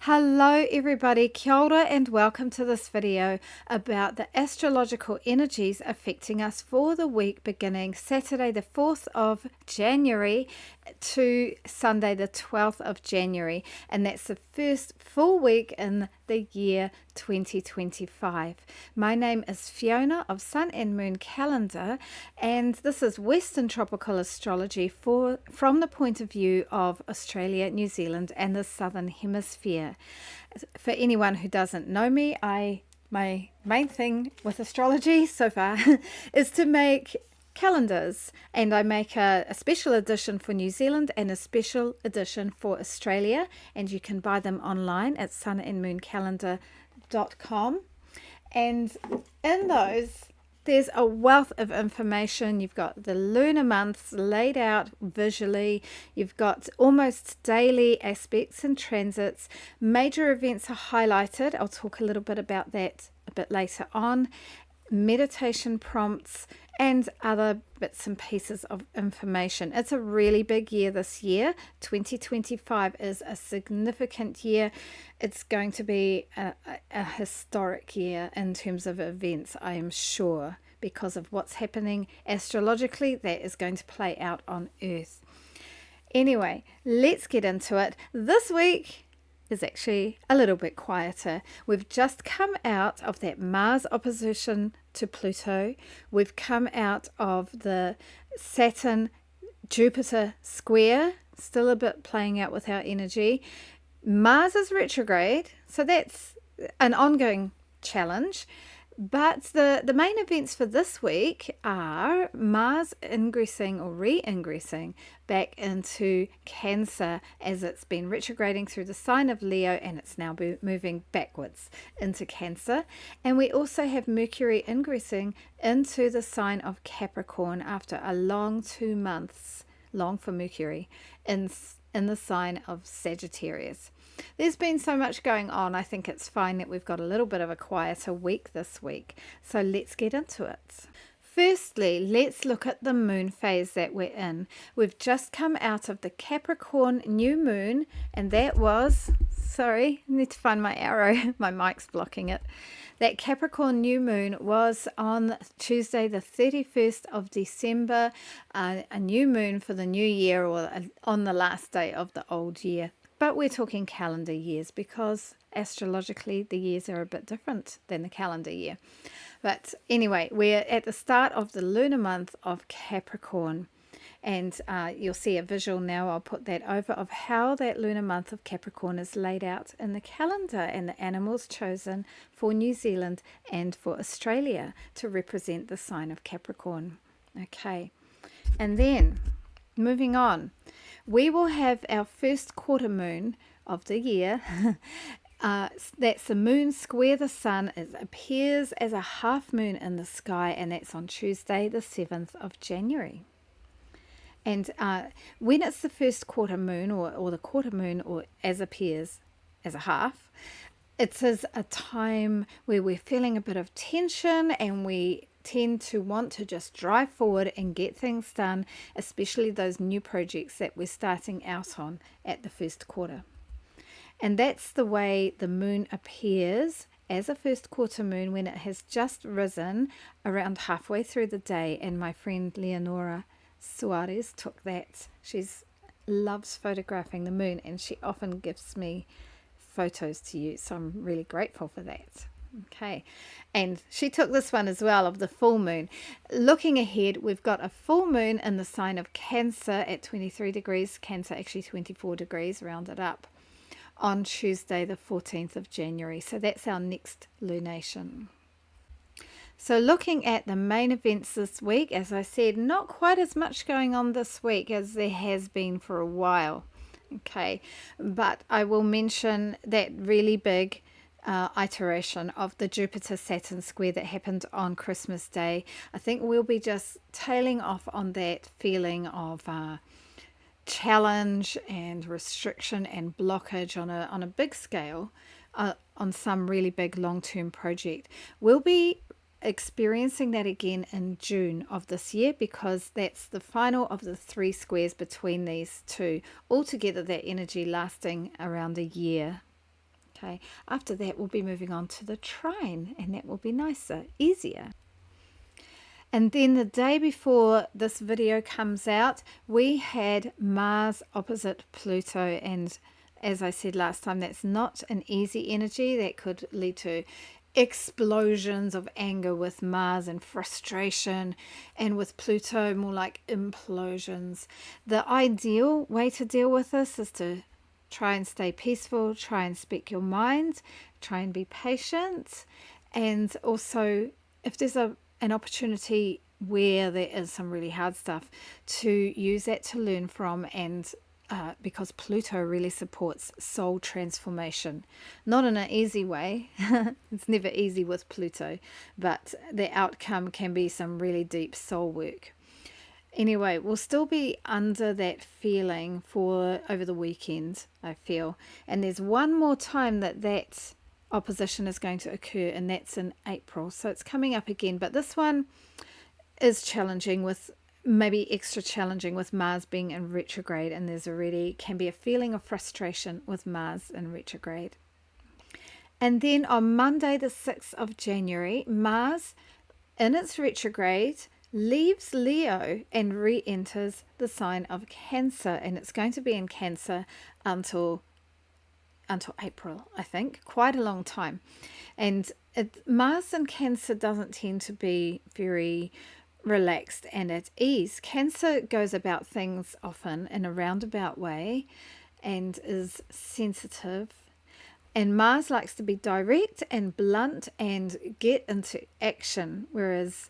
Hello everybody, kia ora and welcome to this video about the astrological energies affecting us for the week beginning Saturday the 4th of January to Sunday the 12th of January, and that's the first full week in the year 2025. My name is Fiona of Sun and Moon Calendar, and this is Western Tropical Astrology from the point of view of Australia, New Zealand and the Southern Hemisphere. For anyone who doesn't know me, my main thing with astrology so far is to make calendars, and I make a special edition for New Zealand and a special edition for Australia, and you can buy them online at sunandmooncalendar.nz. And in those there's a wealth of information. You've got the lunar months laid out visually. You've got almost daily aspects and transits. Major events are highlighted. I'll talk a little bit about that a bit later on. Meditation prompts and other bits and pieces of information. It's a really big year this year. 2025 is a significant year. It's going to be a historic year in terms of events, I am sure, because of what's happening astrologically that is going to play out on Earth. Anyway, let's get into it. This week is actually a little bit quieter. We've just come out of that Mars opposition to Pluto. We've come out of the Saturn-Jupiter square, still a bit playing out with our energy. Mars is retrograde, so that's an ongoing challenge. But the main events for this week are Mars ingressing or re-ingressing back into Cancer, as it's been retrograding through the sign of Leo and it's now moving backwards into Cancer. And we also have Mercury ingressing into the sign of Capricorn after a long 2 months, long for Mercury, in the sign of Sagittarius. There's been so much going on. I think it's fine that we've got a little bit of a quieter week this week. So let's get into it. Firstly, let's look at the moon phase that we're in. We've just come out of the Capricorn new moon, and that was, sorry, I need to find my arrow. My mic's blocking it. That Capricorn new moon was on Tuesday, the 31st of December, a new moon for the new year, or on the last day of the old year. But we're talking calendar years because astrologically the years are a bit different than the calendar year. But anyway, we're at the start of the lunar month of Capricorn. And you'll see a visual now, I'll put that over, of how that lunar month of Capricorn is laid out in the calendar and the animals chosen for New Zealand and for Australia to represent the sign of Capricorn. Okay, and then moving on, we will have our first quarter moon of the year. That's the moon square the sun. It appears as a half moon in the sky, and that's on Tuesday the 7th of January. And when it's the first quarter moon, or the quarter moon, or as appears as a half, it is a time where we're feeling a bit of tension and we tend to want to just drive forward and get things done, especially those new projects that we're starting out on at the first quarter. And that's the way the moon appears as a first quarter moon when it has just risen around halfway through the day. And my friend Leonora Suarez took that. She loves photographing the moon, and she often gives me photos to use, so I'm really grateful for that. Okay, and she took this one as well of the full moon. Looking ahead, we've got a full moon in the sign of Cancer at 23 degrees, Cancer actually 24 degrees rounded up, on Tuesday the 14th of January. So that's our next lunation. So looking at the main events this week, as I said, not quite as much going on this week as there has been for a while. Okay, but I will mention that really big iteration of the Jupiter-Saturn square that happened on Christmas Day. I think we'll be just tailing off on that feeling of challenge and restriction and blockage on a big scale on some really big long-term project. We'll be experiencing that again in June of this year, because that's the final of the 3 squares between these two. Altogether, that energy lasting around a year. Okay, after that we'll be moving on to the trine, and that will be nicer, easier. And then the day before this video comes out, we had Mars opposite Pluto, and as I said last time, that's not an easy energy. That could lead to explosions of anger with Mars and frustration, and with Pluto more like implosions. The ideal way to deal with this is to try and stay peaceful, try and speak your mind, try and be patient, and also if there's an opportunity where there is some really hard stuff, to use that to learn from, and because Pluto really supports soul transformation. Not in an easy way. It's never easy with Pluto, but the outcome can be some really deep soul work. Anyway, we'll still be under that feeling for over the weekend, I feel. And there's one more time that opposition is going to occur, and that's in April. So it's coming up again, but this one is challenging, with maybe extra challenging with Mars being in retrograde, and there's already can be a feeling of frustration with Mars in retrograde. And then on Monday the 6th of January, Mars in its retrograde leaves Leo and re-enters the sign of Cancer, and it's going to be in Cancer until April, I think, quite a long time. And Mars in Cancer doesn't tend to be very relaxed and at ease. Cancer goes about things often in a roundabout way and is sensitive. And Mars likes to be direct and blunt and get into action, whereas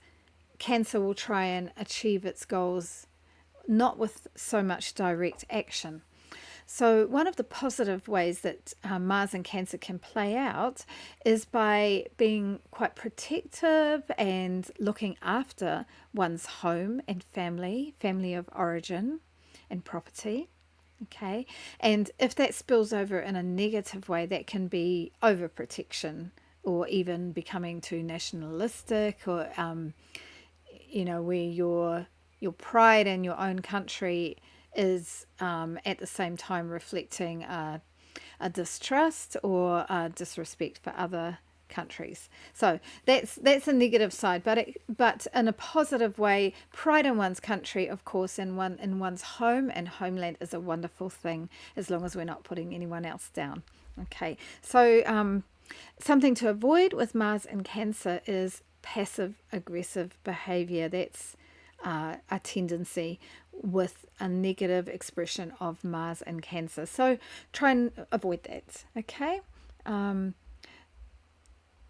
Cancer will try and achieve its goals not with so much direct action. So one of the positive ways that Mars and Cancer can play out is by being quite protective and looking after one's home and family of origin and property. Okay, and if that spills over in a negative way, that can be overprotection or even becoming too nationalistic, or where your pride in your own country is at the same time reflecting a distrust or a disrespect for other countries. So that's a negative side, but in a positive way, pride in one's country, of course, in one's home and homeland is a wonderful thing, as long as we're not putting anyone else down. Okay, so something to avoid with Mars in Cancer is passive aggressive behavior. That's a tendency with a negative expression of Mars and Cancer. So try and avoid that. Okay.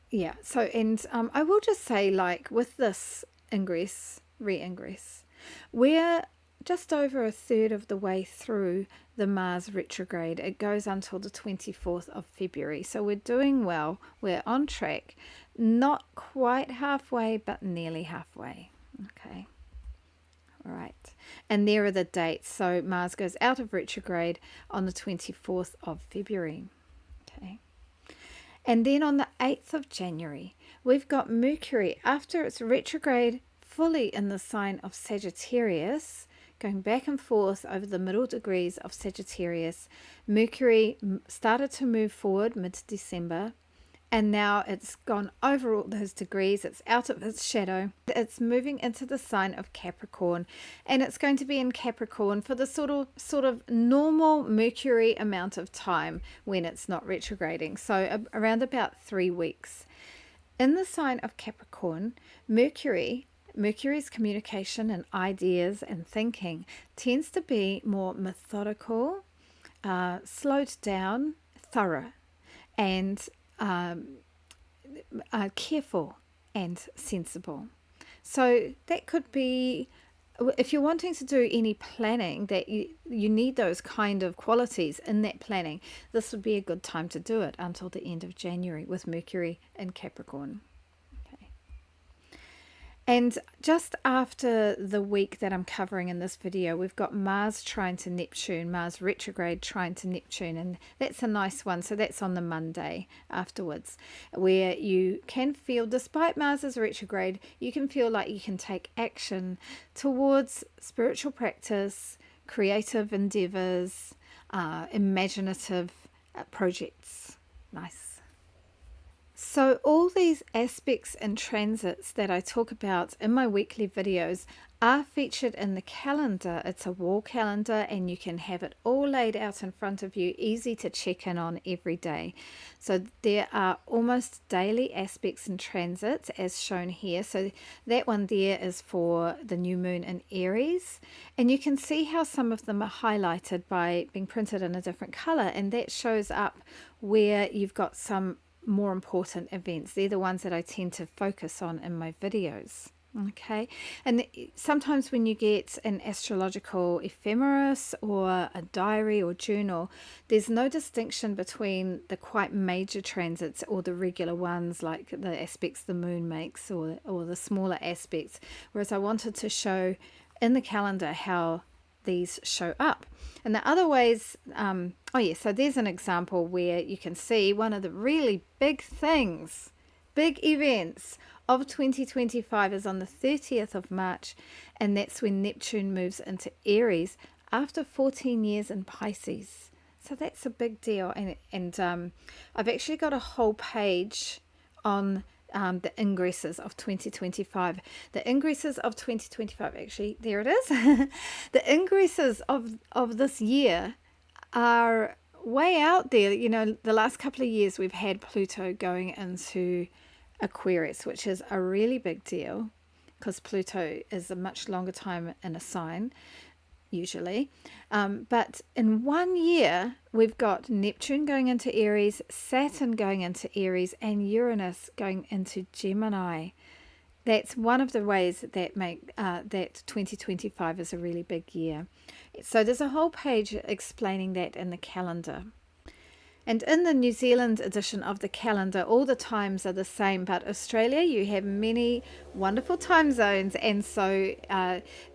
Yeah. So, and I will just say, like with this re-ingress, we're just over a third of the way through the Mars retrograde. It goes until the 24th of February. So we're doing well. We're on track. Not quite halfway, but nearly halfway. Okay. All right. And there are the dates. So Mars goes out of retrograde on the 24th of February. Okay. And then on the 8th of January, we've got Mercury, after its retrograde fully in the sign of Sagittarius, going back and forth over the middle degrees of Sagittarius. Mercury started to move forward mid-December, and now it's gone over all those degrees. It's out of its shadow. It's moving into the sign of Capricorn, and it's going to be in Capricorn for the sort of normal Mercury amount of time when it's not retrograding. So around about 3 weeks. In the sign of Capricorn, Mercury's communication and ideas and thinking tends to be more methodical, slowed down, thorough, and careful and sensible. So that could be, if you're wanting to do any planning, that you need those kind of qualities in that planning, this would be a good time to do it until the end of January with Mercury in Capricorn. And just after the week that I'm covering in this video, we've got Mars trine to Neptune, Mars retrograde trine to Neptune, and that's a nice one. So that's on the Monday afterwards, where you can feel, despite Mars's retrograde, you can feel like you can take action towards spiritual practice, creative endeavors, imaginative projects. Nice. So all these aspects and transits that I talk about in my weekly videos are featured in the calendar. It's a wall calendar and you can have it all laid out in front of you, easy to check in on every day. So there are almost daily aspects and transits as shown here. So that one there is for the new moon in Aries, and you can see how some of them are highlighted by being printed in a different color, and that shows up where you've got some more important events. They're the ones that I tend to focus on in my videos. Okay, and sometimes when you get an astrological ephemeris or a diary or journal, there's no distinction between the quite major transits or the regular ones like the aspects the moon makes or the smaller aspects, whereas I wanted to show in the calendar how these show up. And the other ways, so there's an example where you can see one of the really big things, big events of 2025 is on the 30th of March, and that's when Neptune moves into Aries after 14 years in Pisces. So that's a big deal, and I've actually got a whole page on the ingresses of 2025. The ingresses of 2025, actually, there it is. The ingresses of this year are way out there. You know, the last couple of years we've had Pluto going into Aquarius, which is a really big deal because Pluto is a much longer time in a sign usually, but in 1 year we've got Neptune going into Aries, Saturn going into Aries, and Uranus going into Gemini. That's one of the ways that make that 2025 is a really big year. So there's a whole page explaining that in the calendar. And in the New Zealand edition of the calendar, all the times are the same, but Australia, you have many wonderful time zones, and so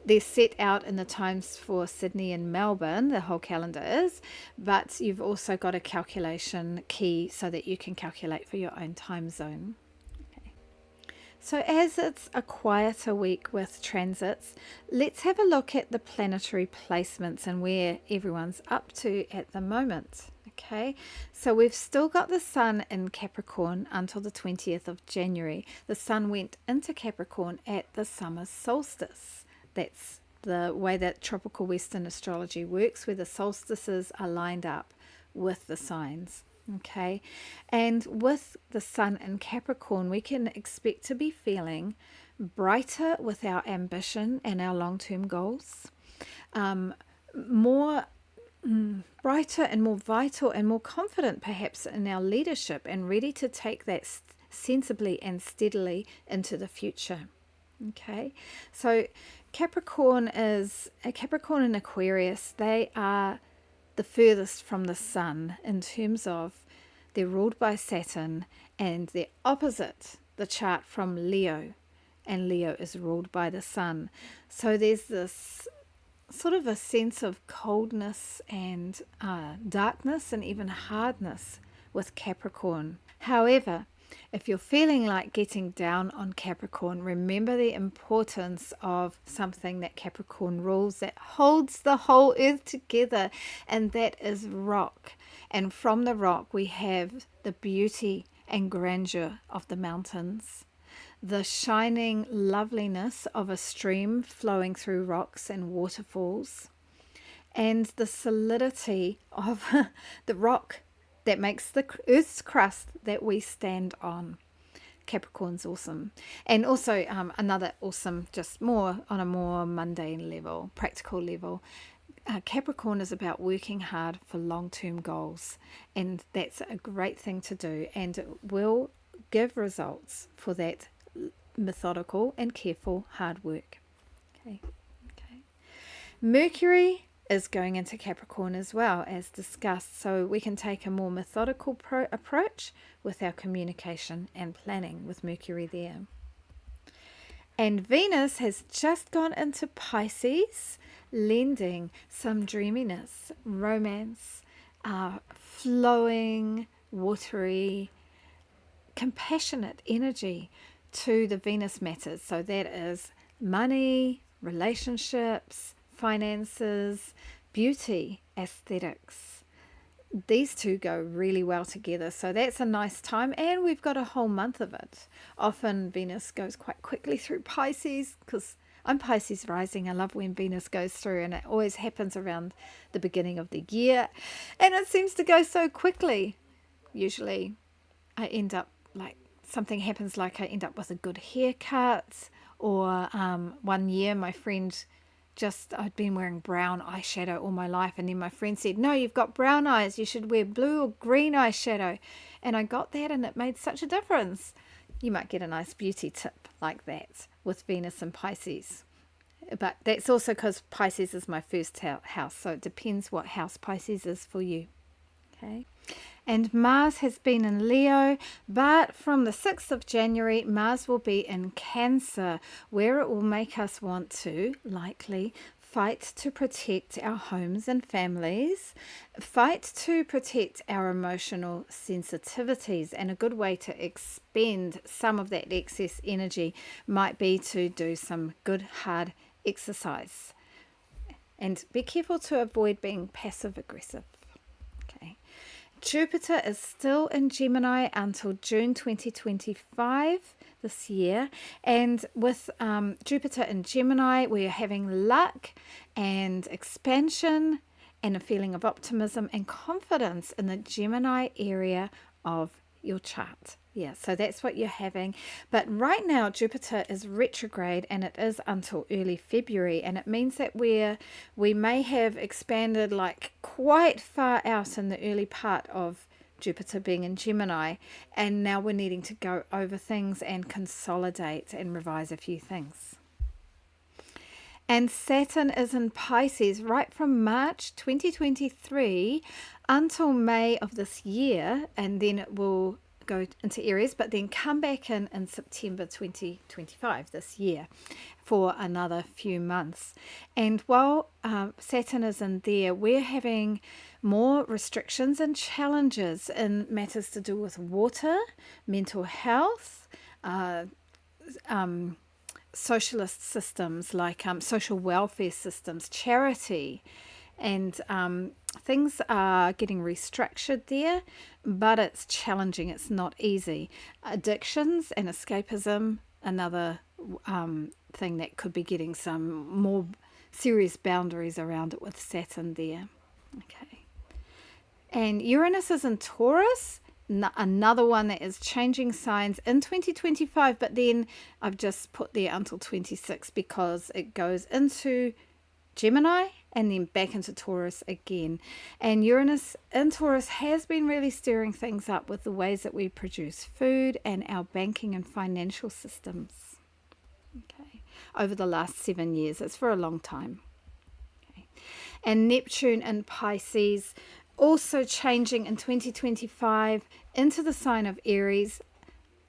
they're set out in the times for Sydney and Melbourne, the whole calendar is, but you've also got a calculation key so that you can calculate for your own time zone. So as it's a quieter week with transits, let's have a look at the planetary placements and where everyone's up to at the moment. Okay, so we've still got the Sun in Capricorn until the 20th of January. The Sun went into Capricorn at the summer solstice. That's the way that tropical Western astrology works, where the solstices are lined up with the signs. Okay, and with the Sun in Capricorn, we can expect to be feeling brighter with our ambition and our long-term goals, more brighter and more vital and more confident perhaps in our leadership, and ready to take that sensibly and steadily into the future. Okay, so Capricorn and Aquarius, they are the furthest from the Sun in terms of they're ruled by Saturn, and they're opposite the chart from Leo, and Leo is ruled by the Sun. So there's this sort of a sense of coldness and darkness and even hardness with Capricorn. However, if you're feeling like getting down on Capricorn, remember the importance of something that Capricorn rules, that holds the whole earth together, and that is rock. And from the rock we have the beauty and grandeur of the mountains, the shining loveliness of a stream flowing through rocks and waterfalls, and the solidity of the rock that makes the Earth's crust that we stand on. Capricorn's awesome. And also another awesome, just more on a more mundane level, practical level, Capricorn is about working hard for long-term goals, and that's a great thing to do, and it will give results for that methodical and careful hard work. Okay. Mercury is going into Capricorn as well, as discussed, so we can take a more methodical approach with our communication and planning with Mercury there. And Venus has just gone into Pisces, lending some dreaminess, romance, flowing, watery, compassionate energy to the Venus matters. So that is money, relationships, finances, beauty, aesthetics, these two go really well together. So that's a nice time, and we've got a whole month of it. Often Venus goes quite quickly through Pisces because I'm Pisces rising. I love when Venus goes through, and it always happens around the beginning of the year, and it seems to go so quickly. Usually I end up like something happens, like I end up with a good haircut, or one year my friend, I'd been wearing brown eyeshadow all my life, and then my friend said, no, you've got brown eyes, you should wear blue or green eyeshadow. And I got that, and it made such a difference. You might get a nice beauty tip like that with Venus and Pisces. But that's also because Pisces is my first house, so it depends what house Pisces is for you. Okay. And Mars has been in Leo, but from the 6th of January, Mars will be in Cancer, where it will make us want to, likely, fight to protect our homes and families, fight to protect our emotional sensitivities. And a good way to expend some of that excess energy might be to do some good, hard exercise. And be careful to avoid being passive aggressive. Jupiter is still in Gemini until June 2025 this year, and with Jupiter in Gemini, we are having luck and expansion and a feeling of optimism and confidence in the Gemini area of your chart. Yeah, so that's what you're having. But right now, Jupiter is retrograde, and it is until early February. And it means that we may have expanded like quite far out in the early part of Jupiter being in Gemini. And now we're needing to go over things and consolidate and revise a few things. And Saturn is in Pisces right from March 2023 until May of this year. And then it will go into Aries, but then come back in September 2025 this year for another few months. And while Saturn is in there, we're having more restrictions and challenges in matters to do with water, mental health, socialist systems like social welfare systems, charity, and things are getting restructured there, but it's challenging. It's not easy. Addictions and escapism, another thing that could be getting some more serious boundaries around it with Saturn there. Okay. And Uranus is in Taurus, another one that is changing signs in 2025, but then I've just put there until 26 because it goes into Gemini and then back into Taurus again. And Uranus in Taurus has been really stirring things up with the ways that we produce food and our banking and financial systems. Okay, over the last 7 years. It's for a long time. Okay. And Neptune in Pisces also changing in 2025 into the sign of Aries,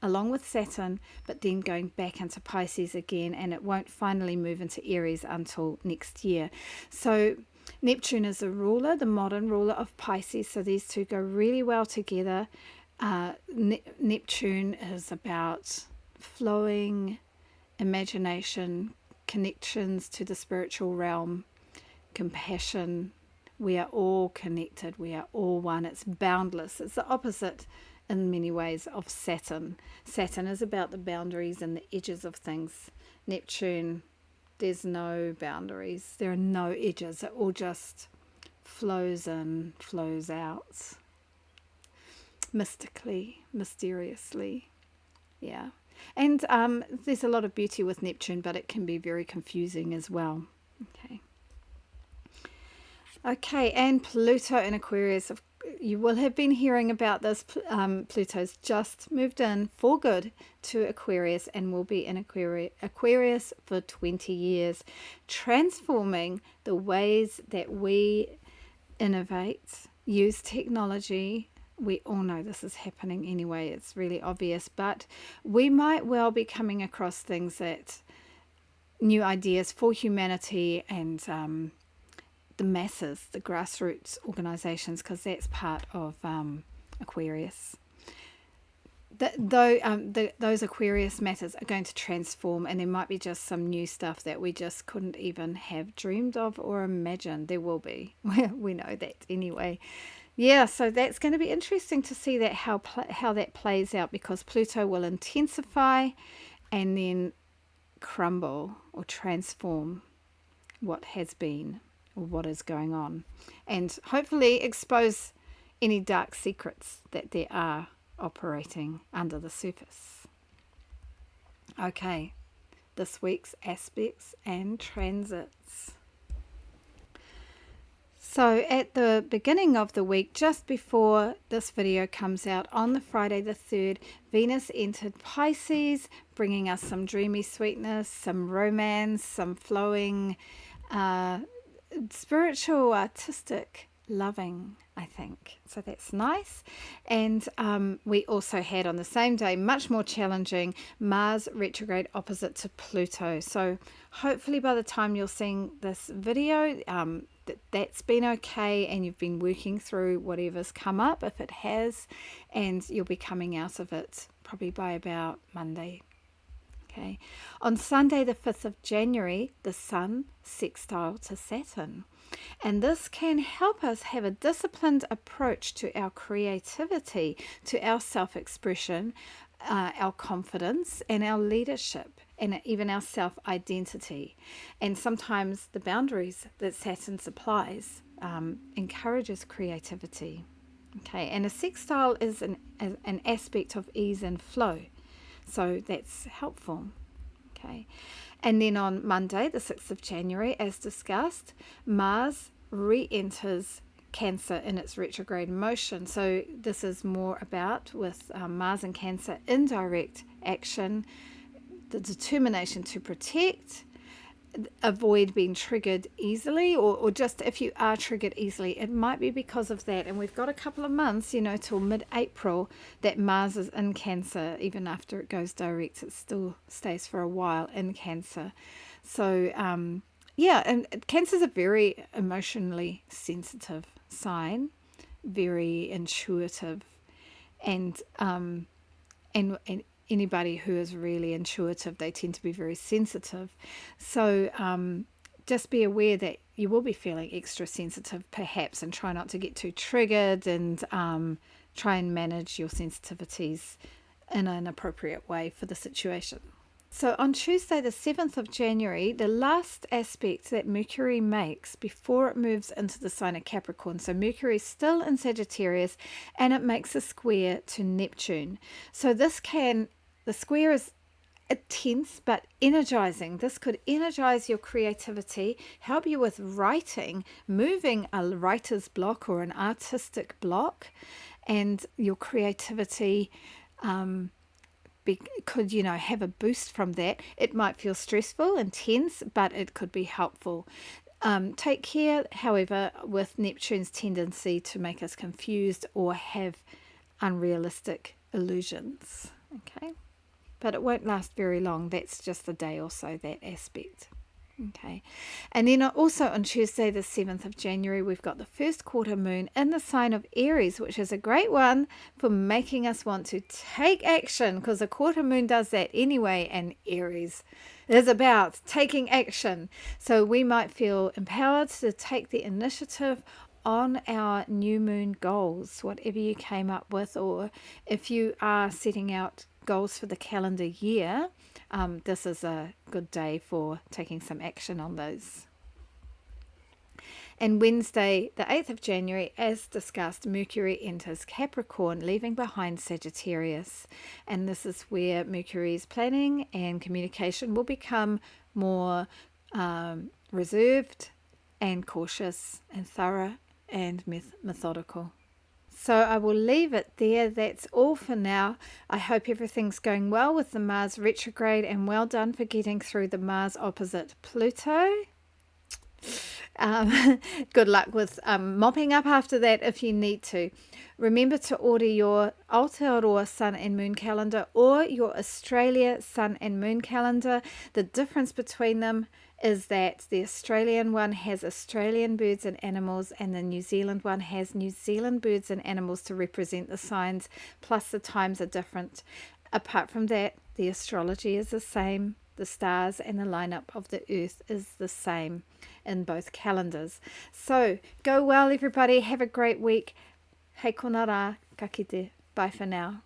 along with Saturn, but then going back into Pisces again, and it won't finally move into Aries until next year. So Neptune is the ruler, the modern ruler of Pisces, so these two go really well together. Neptune is about flowing imagination, connections to the spiritual realm, compassion. We are all connected, we are all one. It's boundless. It's the opposite in many ways of Saturn. Saturn is about the boundaries and the edges of things. Neptune, there's no boundaries. There are no edges. It all just flows in, flows out. Mystically, mysteriously. Yeah. And there's a lot of beauty with Neptune, but it can be very confusing as well. Okay, and Pluto in Aquarius. You will have been hearing about this. Pluto's just moved in for good to Aquarius and will be in Aquarius for 20 years, transforming the ways that we innovate, use technology. We all know this is happening anyway. It's really obvious, but we might well be coming across things that new ideas for humanity and the masses, the grassroots organisations, because that's part of Aquarius. Those Aquarius matters are going to transform, and there might be just some new stuff that we just couldn't even have dreamed of or imagined. There will be. We know that anyway. Yeah, so that's going to be interesting to see that how that plays out, because Pluto will intensify and then crumble or transform what has been or what is going on, and hopefully expose any dark secrets that there are operating under the surface. Okay, this week's aspects and transits. So at the beginning of the week, just before this video comes out on the Friday the 3rd, Venus entered Pisces, bringing us some dreamy sweetness, some romance, some flowing, spiritual, artistic loving, I think. So that's nice. And we also had on the same day, much more challenging, Mars retrograde opposite to Pluto. So hopefully by the time you're seeing this video, that's been okay, and you've been working through whatever's come up, if it has, and you'll be coming out of it probably by about Monday. Okay. On Sunday the 5th of January, the Sun sextile to Saturn. And this can help us have a disciplined approach to our creativity, to our self-expression, our confidence, and our leadership, and even our self-identity. And sometimes the boundaries that Saturn supplies encourages creativity. Okay, and a sextile is an aspect of ease and flow, so that's helpful. Okay, and then on Monday, the 6th of January, as discussed, Mars re-enters Cancer in its retrograde motion. So this is more about, with Mars and Cancer, indirect action, the determination to protect, avoid being triggered easily, or just if you are triggered easily, it might be because of that. And we've got a couple of months, till mid-April that Mars is in Cancer. Even after it goes direct, it still stays for a while in Cancer. So and Cancer is a very emotionally sensitive sign, very intuitive, and anybody who is really intuitive, they tend to be very sensitive. So just be aware that you will be feeling extra sensitive perhaps, and try not to get too triggered, and try and manage your sensitivities in an appropriate way for the situation. So on Tuesday the 7th of January, the last aspect that Mercury makes before it moves into the sign of Capricorn. So Mercury is still in Sagittarius, and it makes a square to Neptune. So the square is tense but energizing. This could energize your creativity, help you with writing, moving a writer's block or an artistic block, and your creativity could have a boost from that. It might feel stressful and tense, but it could be helpful. Take care, however, with Neptune's tendency to make us confused or have unrealistic illusions. Okay, but it won't last very long. That's just a day or so, that aspect. Okay, and then also on Tuesday the 7th of January, we've got the first quarter moon in the sign of Aries, which is a great one for making us want to take action, because a quarter moon does that anyway, and Aries is about taking action. So we might feel empowered to take the initiative on our new moon goals, whatever you came up with, or if you are setting out goals for the calendar year, this is a good day for taking some action on those. And Wednesday, the 8th of January, as discussed, Mercury enters Capricorn, leaving behind Sagittarius. And this is where Mercury's planning and communication will become more reserved and cautious and thorough and methodical. So I will leave it there. That's all for now. I hope everything's going well with the Mars retrograde, and well done for getting through the Mars opposite Pluto. Good luck with mopping up after that if you need to. Remember to order your Aotearoa Sun and Moon calendar or your Australia Sun and Moon calendar. The difference between them is that the Australian one has Australian birds and animals, and the New Zealand one has New Zealand birds and animals to represent the signs, plus the times are different. Apart from that, the astrology is the same. The stars and the lineup of the earth is the same in both calendars. So go well, everybody. Have a great week. Hei kona rā, ka kite. Bye for now.